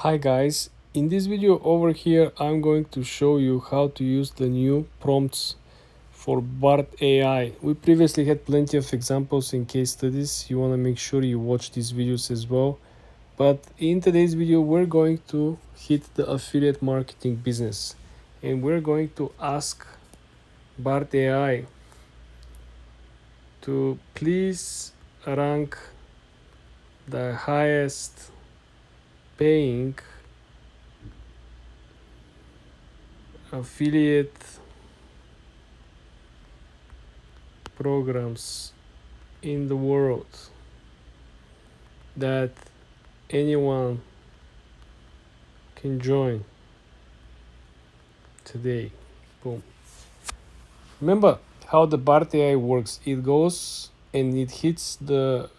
Hi guys, in this video over here I'm going to show you how to use the new prompts for Bart AI. We previously had plenty of examples and case studies. You want to make sure you watch these videos as well. But in today's video we're going to hit the affiliate marketing business and we're going to ask Bart AI to please rank the highest paying affiliate programs in the world that anyone can join today. Boom. Remember how the Bart AI works. It goes and it hits the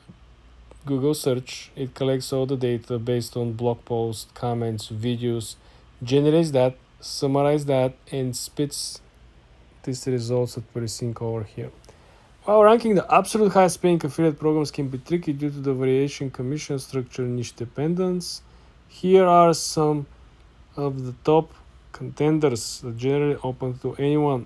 Google search. It collects all the data based on blog posts, comments, videos, generates that, summarizes that, and spits these results that we're seeing over here. While ranking the absolute highest paying affiliate programs can be tricky due to the variation commission structure and niche dependence, here are some of the top contenders that generally open to anyone.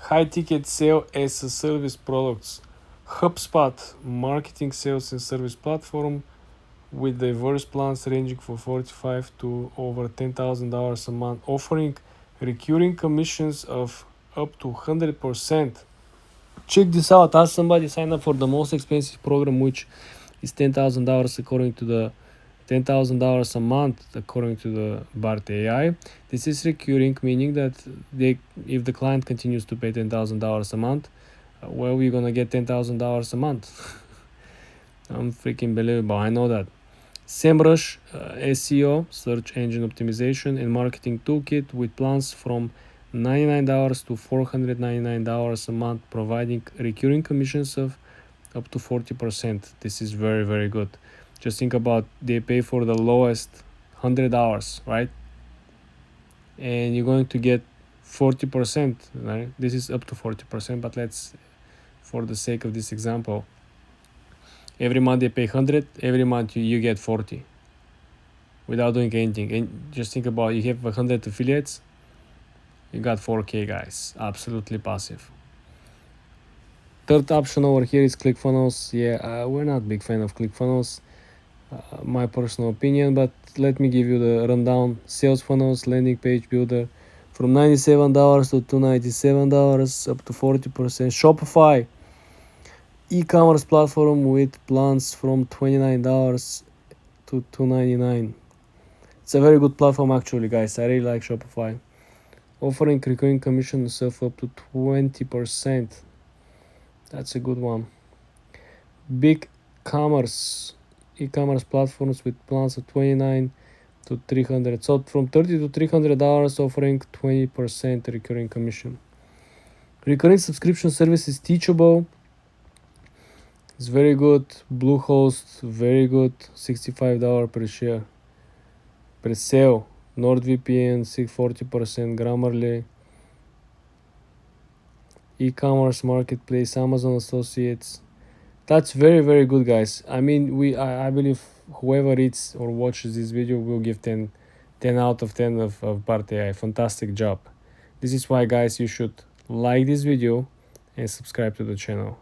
High ticket sale as a service products. HubSpot, marketing sales and service platform with diverse plans ranging from $45 to over $10,000 a month, offering recurring commissions of up to 100%. Check this out. Ask somebody sign up for the most expensive program, which is $10,000 according to the $10,000 a month according to the Bart AI. This is recurring, meaning that if the client continues to pay $10,000 a month, well, we're gonna get $10,000 a month. I'm freaking believable. I know that. SEMrush, SEO, search engine optimization, and marketing toolkit with plans from $99 to $499 a month, providing recurring commissions of up to 40%. This is very, very good. Just think about they pay for the lowest $100, right? And you're going to get 40%, right? This is up to 40%, but let's, for the sake of this example, every month they pay 100, every month you get 40 without doing anything. And just think about, you have 100 affiliates, you got 4K, guys. Absolutely passive. Third option over here is ClickFunnels. We're not a big fan of ClickFunnels, my personal opinion, but let me give you the rundown. Sales funnels, landing page builder, from $97 to $297, up to 40%. Shopify, e-commerce platform with plans from $29 to $299. It's a very good platform actually, guys. I really like Shopify. Offering recurring commissions of up to 20%. That's a good one. Big commerce, e-commerce platforms with plans of $29 to $300. So from $30 to $300, offering 20% recurring commission. Recurring subscription service is Teachable. It's very good. Bluehost, very good. $65 per share. Per sale. NordVPN, 40%. Grammarly. E-commerce marketplace, Amazon Associates. That's very, very good, guys. I mean, I believe whoever reads or watches this video will give 10 out of 10 of Bart AI. Fantastic job. This is why, guys, you should like this video and subscribe to the channel.